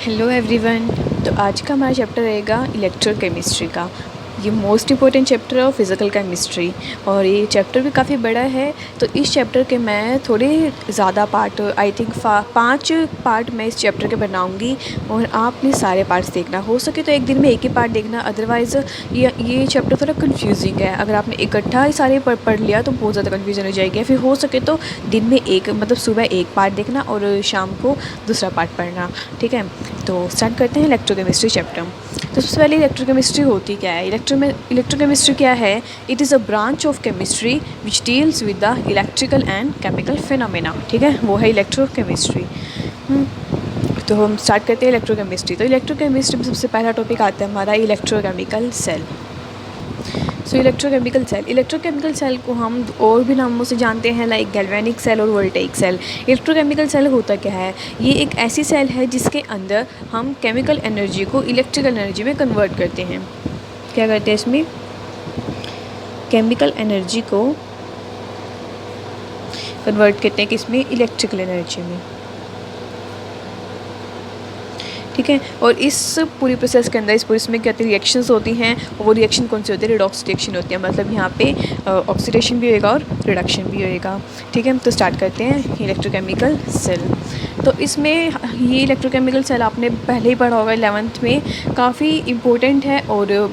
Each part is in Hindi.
Hello everyone. तो आज का हमारा चैप्टर रहेगा इलेक्ट्रोकेमिस्ट्री का। ये मोस्ट इम्पोर्टेंट चैप्टर है फिज़िकल केमिस्ट्री और ये चैप्टर भी काफ़ी बड़ा है। तो इस चैप्टर के मैं थोड़े ज़्यादा पार्ट आई थिंक 5 पार्ट मैं इस चैप्टर के बनाऊंगी और आपने सारे पार्ट्स देखना। हो सके तो एक दिन में एक ही पार्ट देखना, अदरवाइज़ ये चैप्टर थोड़ा कन्फ्यूजिंग है। अगर आपने इकट्ठा ही सारे पढ़ लिया तो बहुत ज़्यादा कन्फ्यूजन हो जाएगी। फिर हो सके तो दिन में एक मतलब सुबह एक पार्ट देखना और शाम को दूसरा पार्ट पढ़ना, ठीक है। तो स्टार्ट करते हैं इलेक्ट्रोकेमिस्ट्री चैप्टर। तो सबसे पहले इलेक्ट्रोकेमिस्ट्री होती क्या है? इलेक्ट्रोकेमिस्ट्री क्या है? It is a branch of chemistry which deals with the electrical and chemical phenomena, ठीक है, वो है इलेक्ट्रोकेमिस्ट्री। तो हम स्टार्ट करते हैं इलेक्ट्रोकेमिस्ट्री। तो इलेक्ट्रोकेमिस्ट्री में सबसे पहला टॉपिक आता है हमारा इलेक्ट्रोकेमिकल सेल। सो इलेक्ट्रोकेमिकल सेल को हम और भी नामों से जानते हैं, लाइक गैल्वेनिक सेल और वोल्टेइक सेल। इलेक्ट्रोकेमिकल सेल होता क्या है? ये एक ऐसी सेल है जिसके अंदर हम केमिकल एनर्जी को इलेक्ट्रिकल एनर्जी में कन्वर्ट करते हैं। क्या करते हैं इसमें? केमिकल एनर्जी को कन्वर्ट करते हैं किसमें? इलेक्ट्रिकल एनर्जी में, ठीक है। और इस पूरी प्रोसेस के अंदर इसमें क्या होती है? रिएक्शंस होती हैं। वो रिएक्शन कौन सी होती है? रिडॉक्स रिएक्शन होती है। मतलब यहाँ पे ऑक्सीडेशन भी होएगा और रिडक्शन भी होएगा, ठीक है। तो स्टार्ट करते हैं इलेक्ट्रोकेमिकल सेल। तो इसमें ये इलेक्ट्रोकेमिकल सेल आपने पहले ही पढ़ा होगा 11th में। काफ़ी इम्पोर्टेंट है और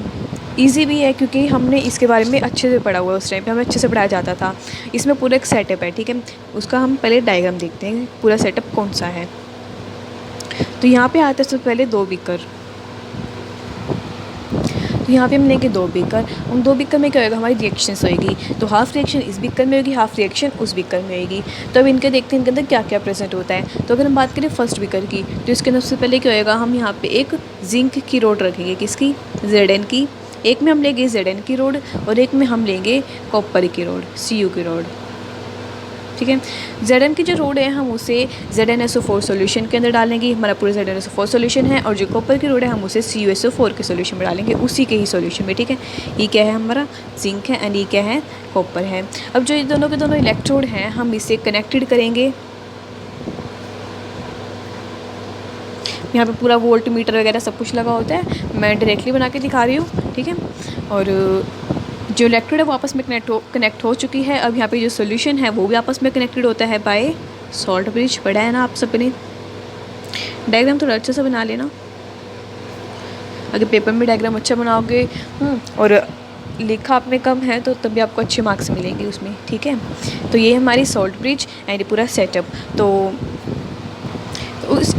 ईजी भी है क्योंकि हमने इसके बारे में अच्छे से पढ़ा हुआ है। उस टाइम पे हमें अच्छे से पढ़ाया जाता था। इसमें पूरा एक सेटअप है, ठीक है। उसका हम पहले डायग्राम देखते हैं, पूरा सेटअप कौन सा है। तो यहाँ पे आता है सबसे पहले 2 बीकर। तो यहाँ पे हम लेंगे 2 बीकर। उन 2 बीकर में क्या होगा? हमारी रिएक्शंस होएगी। तो हाफ़ रिएक्शन इस बीकर में होगी, हाफ़ रिएक्शन उस बीकर में होगी। तो अब इनके देखते हैं इनके अंदर क्या क्या प्रेजेंट होता है। तो अगर हम बात करें फर्स्ट बीकर की, तो इसके अंदर सबसे पहले क्या होएगा? हम यहाँ पे एक जिंक की रोड रखेंगे। किसकी? Zn की। एक में हम लेंगे Zn की रोड और एक में हम लेंगे कॉपर की रोड, Cu की रोड, ठीक है। Zn की जो रोड है हम उसे ZnSO4 सोल्यूशन के अंदर डालेंगे। हमारा पूरा ZnSO4 सोल्यूशन है। और जो कॉपर की रोड है हम उसे CuSO4 के सोल्यूशन में डालेंगे, उसी के ही सोल्यूशन में, ठीक है। ये क्या है? हमारा जिंक है एंड ये क्या है? कॉपर है। अब जो ये दोनों के दोनों इलेक्ट्रोड हैं हम इसे कनेक्टेड करेंगे। यहाँ पे पूरा वोल्ट मीटर वगैरह सब कुछ लगा होता है। मैं डायरेक्टली बना के दिखा रही हूँ, ठीक है। और जो इलेक्ट्रोड है वो आपस में कनेक्ट हो चुकी है। अब यहाँ पे जो सोल्यूशन है वो भी आपस में कनेक्टेड होता है बाय सॉल्ट ब्रिज। पढ़ा है ना आप सबने? डायग्राम थोड़ा अच्छे से बना लेना। अगर पेपर में डायग्राम अच्छा बनाओगे और लिखा आप में कम है तो तब भी आपको अच्छे मार्क्स मिलेंगे उसमें, ठीक है। तो ये हमारी सॉल्ट ब्रिज एंड पूरा सेटअप। तो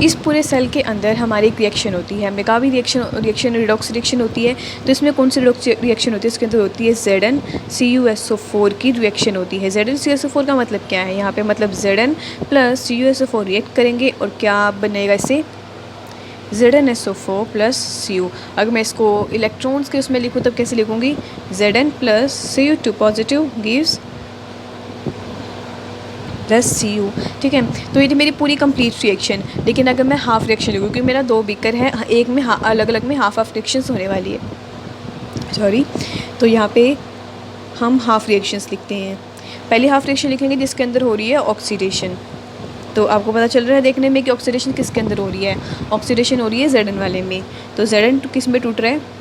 इस पूरे सेल के अंदर हमारी एक रिएक्शन होती है। हमने कहा भी रिएक्शन रिडॉक्स रिएक्शन होती है। तो इसमें कौन सी रिडॉक्स रिएक्शन होती है? इसके अंदर होती है ZnCuSO4 की रिएक्शन होती है। ZnCuSO4 का मतलब क्या है? यहाँ पे मतलब Zn प्लस CuSO4 रिएक्ट करेंगे और क्या बनेगा इससे? ZnSO4 plus Cu। अगर मैं इसको इलेक्ट्रॉन्स के उसमें लिखूँ तब कैसे लिखूँगी? Zn plus Cu2 positive gives plus Cu, ठीक है। तो ये थी मेरी पूरी कंप्लीट रिएक्शन। लेकिन अगर मैं हाफ़ रिएक्शन लिखूँ, क्योंकि मेरा 2 बीकर है, एक में अलग अलग में हाफ रिएक्शंस होने वाली है, सॉरी। तो यहाँ पे हम हाफ़ रिएक्शंस लिखते हैं। पहली हाफ़ रिएक्शन लिखेंगे जिसके अंदर हो रही है ऑक्सीडेशन। तो आपको पता चल रहा है देखने में कि ऑक्सीडेशन किसके अंदर हो रही है? ऑक्सीडेशन हो रही है Zn वाले में। तो Zn किस में टूट रहा है?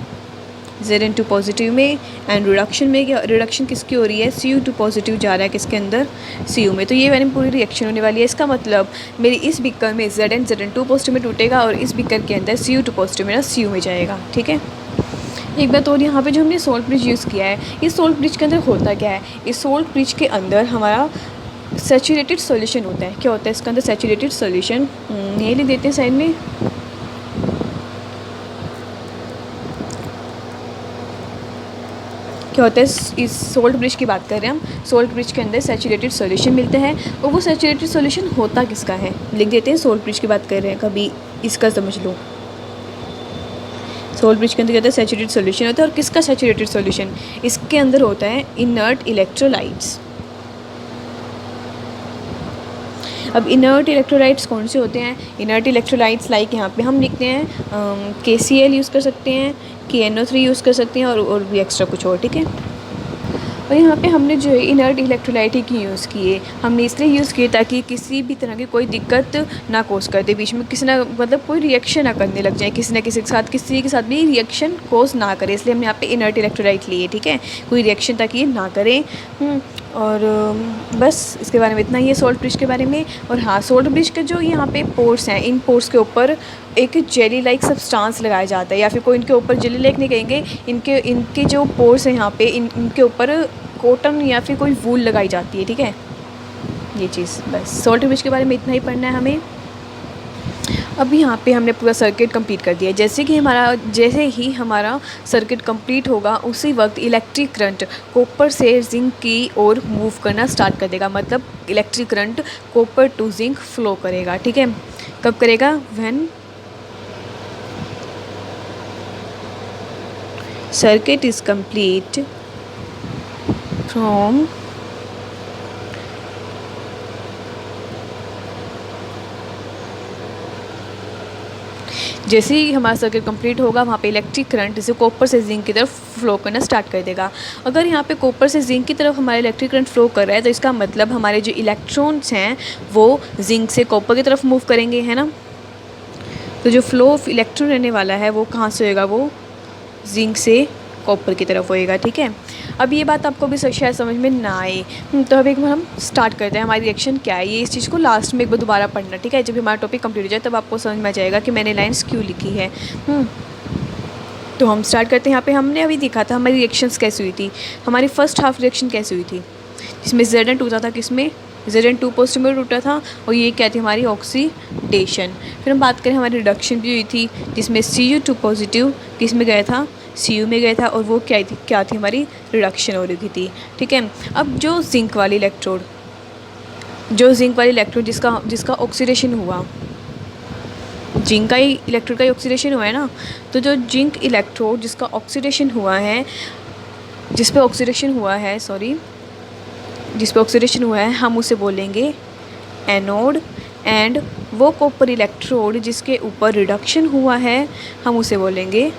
Zn2 पॉजिटिव में। एंड रिडक्शन में क्या? रिडक्शन किसकी हो रही है? Cu2 पॉजिटिव जा रहा है किसके अंदर? Cu में। तो ये मैंने पूरी रिएक्शन होने वाली है। इसका मतलब मेरी इस बीकर में Zn2 पॉजिटिव में टूटेगा और इस बीकर के अंदर Cu2 पॉजिटिव मेरा Cu में जाएगा, ठीक है। एक बात और, यहाँ पे जो हमने सोल्ट ब्रिज यूज़ किया है, इस सोल्ट ब्रिज के अंदर होता क्या है? इस सोल्ट ब्रिज के अंदर हमारा सैचुरेटेड सॉल्यूशन होता है। क्या होता है इसके अंदर? Saturated solution. ये लिख देते हैं साइड में। क्या होता है? इस सोल्ट ब्रिज की बात कर रहे हैं हम। सोल्ट ब्रिज के अंदर सैचुरेटेड सॉल्यूशन मिलते हैं और वो सैचुरेटेड सॉल्यूशन होता किसका है? लिख देते हैं। सोल्ट ब्रिज की बात कर रहे हैं, कभी इसका समझ लो। सोल्ट ब्रिज के अंदर क्या होता है? सैचुरेटेड सॉल्यूशन होता है। और किसका सैचुरेटेड सॉल्यूशन? इसके अंदर होता है इनर्ट इलेक्ट्रोलाइट्स। अब इनर्ट इलेक्ट्रोलाइट्स कौन से होते हैं? इनर्ट इलेक्ट्रोलाइट्स लाइक यहाँ पे हम लिखते हैं KCl यूज़ कर सकते हैं, KNO3 यूज़ कर सकते हैं और भी एक्स्ट्रा कुछ और, ठीक है। और यहाँ पे हमने जो है इनर्ट इलेक्ट्रोलाइट ही की यूज़ किए। हमने इसलिए यूज़ किए ताकि किसी भी तरह की कोई दिक्कत ना कोस कर दे, बीच में किसी ना मतलब कोई रिएक्शन ना करने लग जाए किसी के साथ भी रिएक्शन कोस ना करे, इसलिए हमने यहाँ पे इनर्ट इलेक्ट्रोलाइट लिए, ठीक है, कोई रिएक्शन ताकि ये ना करें। और बस इसके बारे में इतना ही है सॉल्ट ब्रिज के बारे में। और हाँ, सॉल्ट ब्रिज के जो यहाँ पे पोर्स हैं, इन पोर्स के ऊपर एक जेली लाइक सब्सटेंस लगाया जाता है, या फिर कोई इनके ऊपर जेली लाइक नहीं कहेंगे, इनके जो पोर्स हैं यहाँ पे इनके ऊपर कॉटन या फिर कोई वूल लगाई जाती है, ठीक है, ये चीज़। बस सॉल्ट ब्रिज के बारे में इतना ही पढ़ना है हमें। अब यहाँ पे हमने पूरा सर्किट कंप्लीट कर दिया। जैसे ही हमारा सर्किट कंप्लीट होगा उसी वक्त इलेक्ट्रिक करंट कॉपर से जिंक की ओर मूव करना स्टार्ट कर देगा, मतलब electric current copper two zinc flow करेगा, ठीक है। कब करेगा? When circuit is complete from जैसे ही हमारा सर्किट कंप्लीट होगा वहाँ पे इलेक्ट्रिक करंट जैसे कॉपर से जिंक की तरफ फ्लो करना स्टार्ट कर देगा। अगर यहाँ पे कॉपर से जिंक की तरफ हमारा इलेक्ट्रिक करंट फ्लो कर रहा है तो इसका मतलब हमारे जो इलेक्ट्रॉन्स हैं वो जिंक से कॉपर की तरफ मूव करेंगे, है ना। तो जो फ्लो ऑफ इलेक्ट्रॉन रहने वाला है वो कहाँ से होएगा? वो जिंक से कॉपर की तरफ होएगा, ठीक है। अब ये बात आपको भी शायद समझ में ना आए, तो अब एक बार हम स्टार्ट करते हैं हमारी रिएक्शन क्या है। ये इस चीज़ को लास्ट में एक बार दोबारा पढ़ना, ठीक है, जब हमारा टॉपिक कंप्लीट हो जाए तब आपको समझ में आ जाएगा कि मैंने लाइन्स क्यों लिखी है। तो हम स्टार्ट करते हैं। यहाँ पे हमने अभी देखा था हमारी रिएक्शंस कैसी हुई थी, हमारी फर्स्ट हाफ रिएक्शन कैसी हुई थी, जिसमें Zn टूटा था, किसमें? Zn2 पॉजिटिव में टूटा था, और ये क्या थी? हमारी ऑक्सीडेशन। फिर हम बात करें हमारी रिडक्शन भी हुई थी, जिसमें Cu2 पॉजिटिव किस में गया था? Cu में गया था, और वो क्या थी? हमारी रिडक्शन हो रही थी, ठीक है। अब जो जिंक वाली इलेक्ट्रोड जिसका ऑक्सीडेशन हुआ, जिंक का ही इलेक्ट्रोड का ही ऑक्सीडेशन हुआ है ना, तो जो जिंक इलेक्ट्रोड जिसका ऑक्सीडेशन हुआ है, जिस पे ऑक्सीडेशन हुआ है हम उसे बोलेंगे एनोड, एंड वो कॉपर इलेक्ट्रोड जिसके ऊपर रिडक्शन हुआ है हम उसे बोलेंगे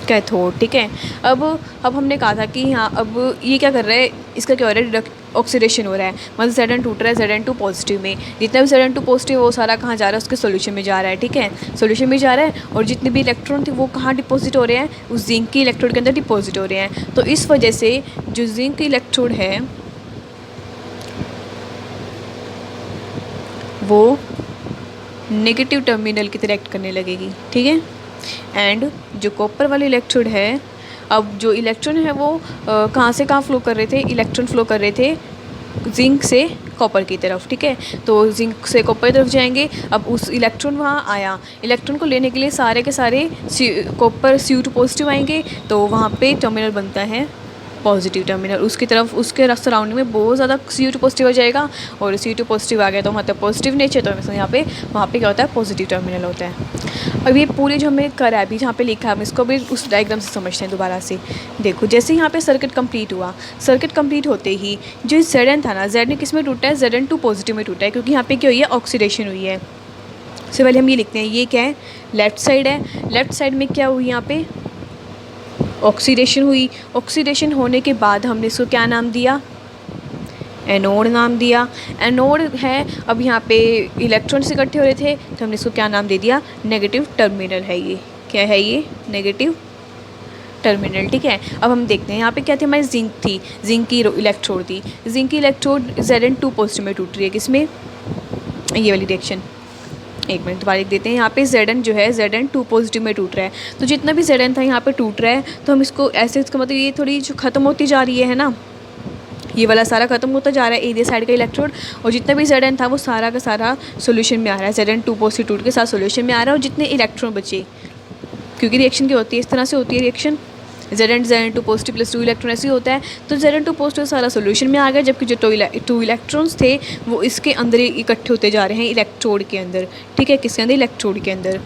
कैथोड, ठीक है। अब हमने कहा था कि हाँ, अब ये क्या कर रहा है, इसका क्या हो रहा है? ऑक्सीडेशन हो रहा है, मतलब Zn टूट रहा है Zn2 पॉजिटिव में। जितना भी Zn2 पॉजिटिव वो सारा कहाँ जा रहा है? उसके सॉल्यूशन में जा रहा है, ठीक है, सॉल्यूशन में जा रहा है। और जितने भी इलेक्ट्रॉन थे वो कहाँ डिपॉजिट हो रहे हैं? उस जिंक की इलेक्ट्रोड के अंदर डिपॉजिट हो रहे हैं। तो इस वजह से जो जिंक की इलेक्ट्रोड है वो नेगेटिव टर्मिनल की तरह एक्ट करने लगेगी, ठीक है। एंड जो कॉपर वाली इलेक्ट्रोड है, अब जो इलेक्ट्रॉन है वो कहाँ से कहाँ फ्लो कर रहे थे? इलेक्ट्रॉन फ्लो कर रहे थे जिंक से कॉपर की तरफ, ठीक है। तो जिंक से कॉपर की तरफ जाएंगे। अब उस इलेक्ट्रॉन वहाँ आया, इलेक्ट्रॉन को लेने के लिए सारे के सारे कॉपर Cu2 पॉजिटिव आएंगे, तो वहाँ पे टर्मिनल बनता है पॉजिटिव टर्मिनल। उसकी तरफ उसके सराउंडिंग में बहुत ज़्यादा Cu2 पॉजिटिव हो जाएगा, और Cu2 पॉजिटिव आ गया तो मतलब पॉजिटिव नेचर, तो हमें वहाँ पे क्या होता है? पॉजिटिव टर्मिनल होता है। अब ये पूरे जो हमें करा है अभी जहाँ पे लिखा है, हम इसको भी उस डायग्राम से समझते हैं दोबारा से। देखो, जैसे यहाँ पे सर्किट कंप्लीट हुआ, सर्किट कंप्लीट होते ही जो Zn था ना, Zn किस में टूटा है? Zn2 पॉजिटिव में टूटा है, क्योंकि यहाँ पे क्या हुई है? ऑक्सीडेशन हुई है। सबसे पहले हम ये लिखते हैं, ये क्या है? लेफ़्ट साइड है। लेफ़्ट साइड में क्या हुई? यहाँ पे ऑक्सीडेशन हुई। ऑक्सीडेशन होने के बाद हमने इसको क्या नाम दिया? एनोड नाम दिया। एनोड है, अब यहाँ पे इलेक्ट्रॉन्स इकट्ठे हो रहे थे तो हमने इसको क्या नाम दे दिया? नेगेटिव टर्मिनल है ये। क्या है ये? नेगेटिव टर्मिनल, ठीक है। अब हम देखते हैं यहाँ पे क्या थी? हमारी जिंक थी, जिंक की इलेक्ट्रोड थी। जिंक की इलेक्ट्रोड Zn2 पॉजिटिव में टूट रही है, किसमें? ये वाली रिएक्शन। एक मिनट दोबारा लिख देते हैं। यहाँ पे Zn जो है Zn2 पॉजिटिव में टूट रहा है, तो जितना भी Zn था यहाँ पे टूट रहा है, तो हम इसको ऐसे, इसका मतलब ये थोड़ी जो ख़त्म होती जा रही है ना, ये वाला सारा ख़त्म होता जा रहा है एरिया साइड का इलेक्ट्रोड, और जितना भी Zn था वो सारा का सारा सोल्यूशन में आ रहा है, Zn2 पॉजिटिव टूट के साथ सोल्यूशन में आ रहा है। और जितने इलेक्ट्रॉन बचे, क्योंकि रिएक्शन क्या होती है? इस तरह से होती है reaction, Zn2 positive plus 2 electron ऐसे ही होता है। तो Zn2 पॉजिटिव सारा सोल्यूशन में आ गया, जबकि जो 2 इलेक्ट्रॉन्स थे वो इसके अंदर ही इकट्ठे होते जा रहे हैं, इलेक्ट्रोड के अंदर, ठीक है, किसके अंदर? इलेक्ट्रोड के अंदर।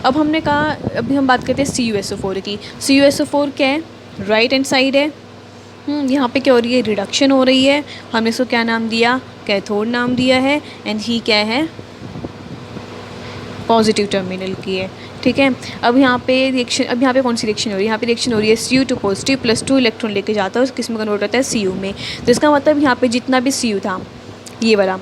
अब हमने कहा, अभी हम बात करते हैं CuSO4 की। CuSO4 क्या है? राइट हैंड साइड है। यहाँ पे क्या हो रही है? रिडक्शन हो रही है। हमने इसको क्या नाम दिया? कैथोड नाम दिया है। एंड ही क्या है? पॉजिटिव टर्मिनल की है, ठीक है। अब यहाँ पे कौन सी रिएक्शन हो रही है, यहाँ पे रिएक्शन हो रही है Cu2 पॉजिटिव प्लस 2 इलेक्ट्रॉन लेके जाता है और किस में कन्वर्ट होता है Cu में। तो इसका मतलब यहाँ पे जितना भी Cu था, ये वाला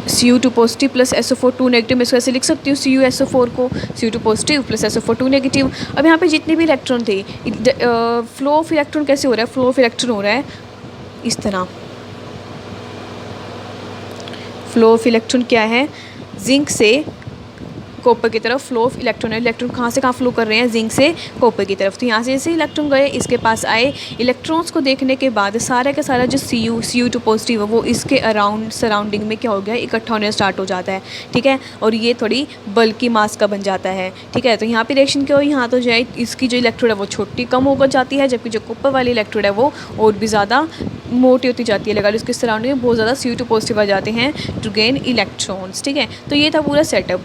Cu2 positive plus SO4 2 negative, मैं इसको ऐसे लिख सकती हूँ CuSO4 को, Cu2 positive plus SO4 2 negative. अब यहाँ पे जितने भी इलेक्ट्रॉन थे, फ्लो ऑफ इलेक्ट्रॉन कैसे हो रहा है, फ्लो ऑफ इलेक्ट्रॉन हो रहा है इस तरह। फ्लो ऑफ इलेक्ट्रॉन क्या है, जिंक से कॉपर की तरफ फ्लो ऑफ इलेक्ट्रॉन है। इलेक्ट्रॉन कहाँ से कहाँ फ्लो कर रहे हैं, जिंक से कॉपर की तरफ। तो यहाँ से जैसे इलेक्ट्रॉन गए, इसके पास आए, इलेक्ट्रॉन्स को देखने के बाद सारा का सारा जो Cu2 पॉजिटिव है वो इसके अराउंड सराउंडिंग में क्या हो गया, इकट्ठा होने स्टार्ट हो जाता है, ठीक है। और ये थोड़ी बल्कि मास का बन जाता है, ठीक है। तो यहाँ पे रिएक्शन क्या हो, यहाँ तो जाए इसकी जो इलेक्ट्रोड है वो छोटी कम होकर जाती है, जबकि जो कॉपर वाली इलेक्ट्रोड है वो और भी ज़्यादा मोटी होती जाती है, लगा लो इसके सराउंडिंग में बहुत ज़्यादा Cu2 पॉजिटिव आ जाते हैं टू गेन इलेक्ट्रॉन्स, ठीक है। तो ये था पूरा सेटअप,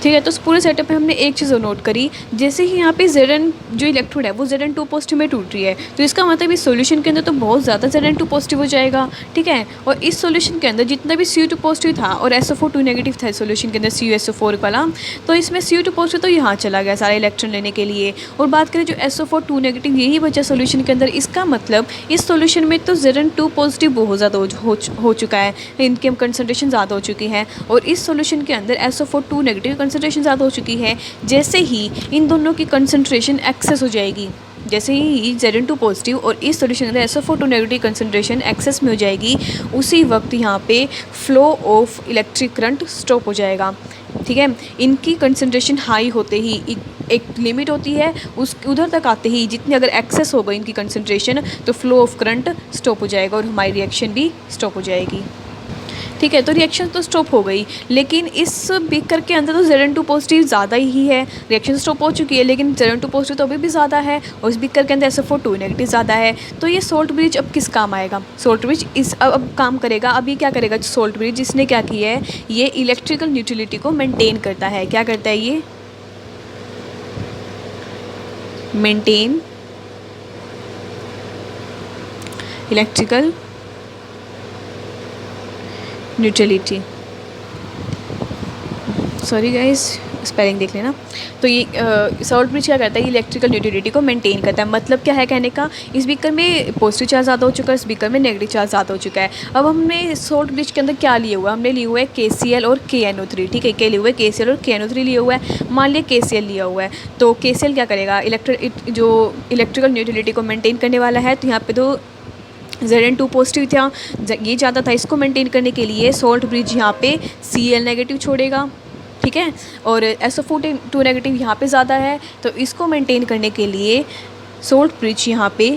ठीक है। तो उस पूरे सेटअप में हमने एक चीज़ नोट करी, जैसे ही यहाँ पे Zn जो इलेक्ट्रोड है वो Zn2 पॉजिटिव में टूट रही है, तो इसका मतलब इस सॉल्यूशन के अंदर तो बहुत ज़्यादा Zn2 पॉजिटिव हो जाएगा, ठीक है। और इस सॉल्यूशन के अंदर जितना भी Cu2 पॉजिटिव था और SO4 2 नेगेटिव था सॉल्यूशन के अंदर CuSO4 वाला, तो इसमें Cu2 पॉजिटिव तो यहाँ चला गया सारा इलेक्ट्रॉन लेने के लिए। और बात करें जो SO4 2 नेगेटिव यही बचा सॉल्यूशन के अंदर, इसका मतलब इस सॉल्यूशन में तो Zn2 पॉजिटिव बहुत ज़्यादा हो चुका है, इनकी कंसनट्रेशन ज़्यादा हो चुकी है। और इस सॉल्यूशन के अंदर SO4 2 नेगेटिव कंसनट्रेशन ज़्यादा हो चुकी है। जैसे ही इन दोनों की कंसंट्रेशन एक्सेस हो जाएगी, जैसे ही Zn2 पॉजिटिव और इस सॉल्यूशन के अंदर SO4 2 नेगेटिव कंसंट्रेशन एक्सेस में हो जाएगी, उसी वक्त यहाँ पे flow of electric current stop हो जाएगा, ठीक है। इनकी कंसंट्रेशन हाई होते ही एक लिमिट होती है, उस उधर तक आते ही जितनी अगर एक्सेस हो गई इनकी कंसंट्रेशन, तो फ्लो ऑफ करंट स्टॉप हो जाएगा और हमारी रिएक्शन भी स्टॉप हो जाएगी, ठीक है। तो रिएक्शन तो स्टॉप हो गई, लेकिन इस बीकर के अंदर तो Zn2 पॉजिटिव ज़्यादा ही है, रिएक्शन स्टॉप हो चुकी है, लेकिन Zn2 पॉजिटिव तो अभी भी ज़्यादा है और इस बीकर के अंदर SO4 2 नेगेटिव ज़्यादा है। तो ये सोल्ट ब्रिज अब किस काम आएगा, सोल्ट ब्रिज अब काम करेगा। अब ये क्या करेगा, सोल्ट ब्रिज इसने क्या किया है, ये इलेक्ट्रिकल न्यूट्रलिटी को मेनटेन करता है। क्या करता है ये, maintain electrical neutrality, sorry guys spelling देख लेना। तो ये सोल्ट ब्रिज क्या करता है, इलेक्ट्रिकल न्यूट्रलिटी को मेंटेन करता है। मतलब क्या है कहने का, इस बीकर में पॉजिटिव चार्ज ज़्यादा हो चुका है, इस बीकर में नेगेटिव चार्ज ज़्यादा हो चुका है। अब हमने सोल्ट ब्रिज के अंदर क्या लिया हुआ है, हमने लिया हुआ है KCl और KNO3, ठीक है। क्या लिया हुआ है, KCl और KNO3 लिया हुआ है। मान लिया KCl लिया हुआ है, तो KCl क्या करेगा, जो इलेक्ट्रिकल न्यूट्रलिटी को मेनटेन करने वाला है। तो यहाँ पे तो Zn2 पॉजिटिव था, ये ज़्यादा था, इसको मेंटेन करने के लिए सोल्ट ब्रिज यहाँ पे Cl नेगेटिव छोड़ेगा, ठीक है। और SO4 2 नेगेटिव यहाँ पे ज़्यादा है, तो इसको मेंटेन करने के लिए सोल्ट ब्रिज यहाँ पे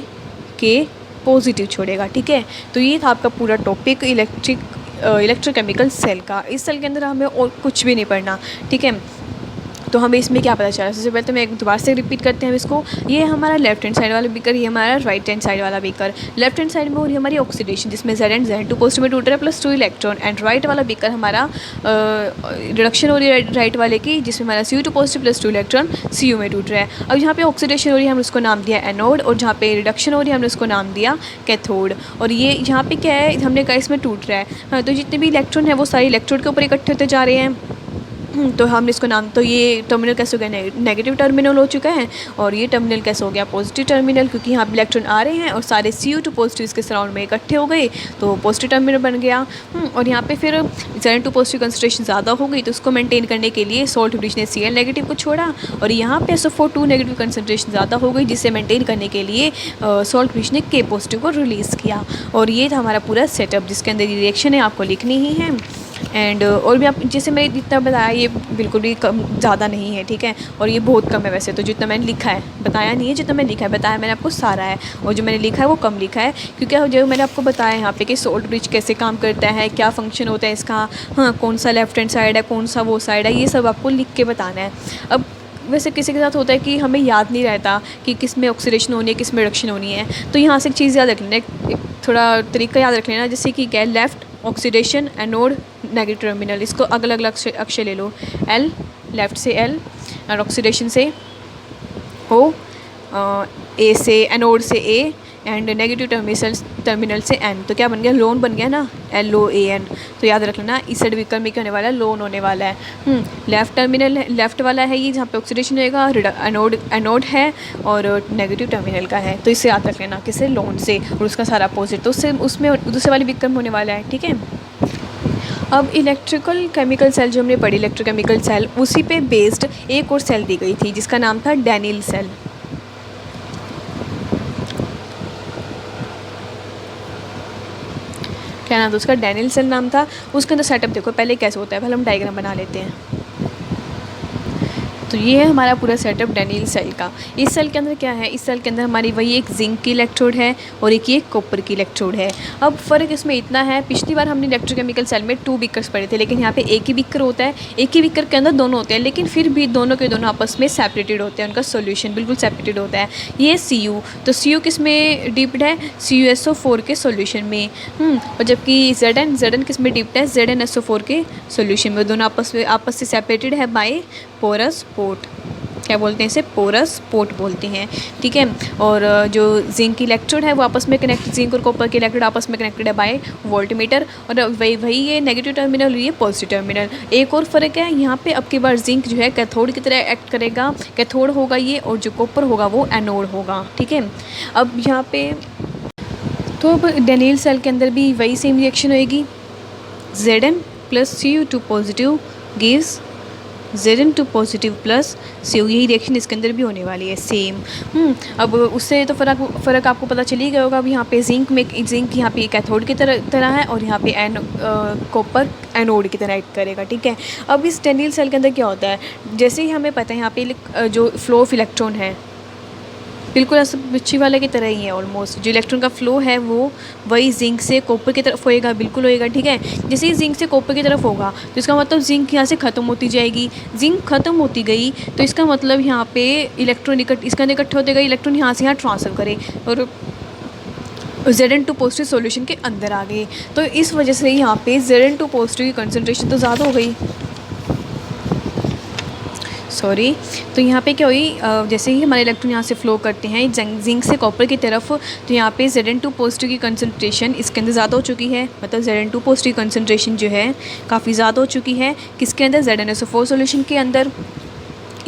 K पॉजिटिव छोड़ेगा, ठीक है। तो ये था आपका पूरा टॉपिक इलेक्ट्रोकेमिकल सेल का। इस सेल के अंदर हमें और कुछ भी नहीं पढ़ना, ठीक है। तो हमें इसमें क्या पता चला, सबसे पहले तो मैं एक दोबारा से रिपीट करते हैं इसको। ये हमारा लेफ्ट हैंड साइड वाला बीकर, ये हमारा राइट हैंड साइड वाला बीकर। लेफ्ट हैंड साइड में हो रही हमारी ऑक्सीडेशन, जिसमें Zn2 पॉजिटिव में टूट रहा है प्लस 2 इलेक्ट्रॉन, एंड राइट वाला बीकर हमारा रिडक्शन हो रही है राइट वाले की, जिसमें हमारा Cu2 positive plus 2 electron Cu में टूट रहा है। अब यहाँ पे ऑक्सीडेशन हो रही है, हमने उसको नाम दिया एनोड, और जहाँ पे रिडक्शन हो रही है हमने उसको नाम दिया कैथोड। और ये यहाँ पे क्या है, हमने कहा इसमें टूट रहा है, हाँ। तो जितने भी इलेक्ट्रॉन है वो सारे इलेक्ट्रोड के ऊपर इकट्ठे होते जा रहे हैं, तो हमने इसको नाम, तो ये टर्मिनल कैसे हो गया, नेगेटिव टर्मिनल हो चुका है, और ये टर्मिनल कैसे हो गया, पॉजिटिव टर्मिनल, क्योंकि यहाँ इलेक्ट्रॉन आ रहे हैं और सारे Cu2 पॉजिटिव इसके सराउंड में इकट्ठे हो गए, तो पॉजिटिव टर्मिनल बन गया। और यहाँ पे फिर Zn2 पॉजिटिव कंसंट्रेशन ज़्यादा हो गई, तो उसको मेंटेन करने के लिए सोल्ट ब्रिज ने Cl नेगेटिव को छोड़ा, और यहाँ पे SO4 2 नेगेटिव कंसंट्रेशन ज़्यादा हो गई, जिसे मेंटेन करने के लिए सोल्ट ब्रिज ने K पॉजिटिव को रिलीज़ किया। और ये था हमारा पूरा सेटअप, जिसके अंदर रिएक्शन है आपको लिखनी ही है। एंड और भी आप जैसे मैं जितना बताया ये बिल्कुल भी कम ज़्यादा नहीं है, ठीक है। और ये बहुत कम है वैसे तो, जितना मैंने लिखा है बताया नहीं है, जितना मैंने लिखा है बताया मैंने आपको सारा है, और जो मैंने लिखा है वो कम लिखा है, क्योंकि जो मैंने आपको बताया यहाँ पे कि सोल्ट ब्रिज कैसे काम करता है, क्या फंक्शन होता है इसका, हाँ, कौन सा लेफ्ट हैंड साइड है, कौन सा वो साइड है, ये सब आपको लिख के बताना है। अब वैसे किसी के साथ होता है कि हमें याद नहीं रहता कि किस में ऑक्सीडेशन होनी है, किस में रिडक्शन होनी है, तो यहाँ से एक चीज़ याद रख लेना, एक थोड़ा तरीका याद रख लेना, जैसे कि क्या है, left oxidation, anode, negative terminal, इसको अलग अलग अक्षर ले लो, L लेफ़्ट से L, और ऑक्सीडेशन से O, A से एनोड से A, एंड नेगेटिव टर्मिनल से N, तो क्या बन गया, लोन बन गया ना, LOAN। तो याद रख लेना इस साइड विक्रम में क्या होने वाला है, लोन होने वाला है। लेफ्ट टर्मिनल, लेफ्ट वाला है ये जहाँ पे ऑक्सीडेशन होएगा, एनोड है और नेगेटिव टर्मिनल का है, तो इससे याद रख लेना किससे, लोन से, और उसका सारा अपोजिट, तो उससे उसमें दूसरे वाले विक्रम होने वाला है, ठीक है। अब इलेक्ट्रिकल केमिकल सेल जो हमने पढ़ी, इलेक्ट्रोकेमिकल सेल, उसी पे बेस्ड एक और सेल दी गई थी जिसका नाम था डैनियल सेल। क्या नाम था उसका, डैनियल सेल नाम था। उसके अंदर सेटअप देखो पहले कैसे होता है, पहले हम डायग्राम बना लेते हैं। तो ये है हमारा पूरा सेटअप डैनियल सेल का। इस सेल के अंदर क्या है, इस सेल के अंदर हमारी वही एक जिंक की इलेक्ट्रोड है और एक ये कॉपर की इलेक्ट्रोड है। अब फ़र्क इसमें इतना है, पिछली बार हमने इलेक्ट्रोकेमिकल सेल में 2 बीकर्स पढ़े थे, लेकिन यहाँ पे एक ही बीकर होता है। एक ही बीकर के अंदर दोनों होते हैं, लेकिन फिर भी दोनों के दोनों आपस में सेपरेटेड होते हैं, उनका सोल्यूशन बिल्कुल सेपरेटेड होता है। ये Cu, तो Cu किस में डिप्ड है, CuSO4 के सोल्यूशन में। और जबकि Zn किस में डिप्ड है, ZnSO4 के सोल्यूशन में। दोनों आपस से सेपरेटेड है बाय पोरस पोर्ट। क्या बोलते हैं इसे, पोरस पोर्ट बोलते हैं, ठीक है। और जो जिंक इलेक्ट्रोड है वो आपस में कनेक्ट, जिंक और कॉपर के इलेक्ट्रोड आपस में कनेक्टेड है बाय वोल्टमीटर। और वही ये नेगेटिव टर्मिनल और ये पॉजिटिव टर्मिनल। एक और फ़र्क है यहाँ पे, अब की बार जिंक जो है कैथोड की तरह एक्ट करेगा, कैथोड होगा ये, और जो कॉपर होगा वो एनोड होगा, ठीक है। अब यहाँ पे तो अब डैनियल सेल के अंदर भी वही सेम रिएक्शन होएगी, Zn plus Cu2 positive gives Zn2 positive plus Cu, यही रिएक्शन इसके अंदर भी होने वाली है सेम। अब उससे तो फ़र्क आपको पता चल ही गया होगा। अब यहाँ पे जिंक यहाँ पे कैथोड की तरह है और यहाँ पे कॉपर एनोड की तरह एक्ट करेगा, ठीक है। अब इस डैनियल सेल के अंदर क्या होता है, जैसे ही हमें पता है यहाँ पे जो फ्लो ऑफ इलेक्ट्रॉन है बिल्कुल ऐसा बिच्छी वाले की तरह ही है ऑलमोस्ट। जो इलेक्ट्रॉन का फ्लो है वो वही जिंक से कॉपर की तरफ होएगा, बिल्कुल होएगा, ठीक है। जैसे ही जिंक से कॉपर की तरफ होगा तो इसका मतलब जिंक यहाँ से ख़त्म होती जाएगी। जिंक ख़त्म होती गई तो इसका मतलब यहाँ पे इलेक्ट्रॉन इसके अंदर इकट्ठे होते गए, इलेक्ट्रॉन यहाँ से यहाँ ट्रांसफ़र करे और Zn2 पॉजिटिव सॉल्यूशन के अंदर आ गए। तो इस वजह से यहाँ पे Zn2 पॉजिटिव की कंसनट्रेशन तो ज़्यादा हो गई, सॉरी। तो यहाँ पे क्या हुई, जैसे ही हमारे इलेक्ट्रॉन यहाँ से फ्लो करते हैं जिंक से कॉपर की तरफ, तो यहाँ पे Zn2 पॉजिटिव की कंसंट्रेशन इसके अंदर ज़्यादा हो चुकी है। मतलब Zn2 पॉजिटिव कंसंट्रेशन जो है काफ़ी ज़्यादा हो चुकी है किसके अंदर, ZnSO4 सॉल्यूशन के अंदर,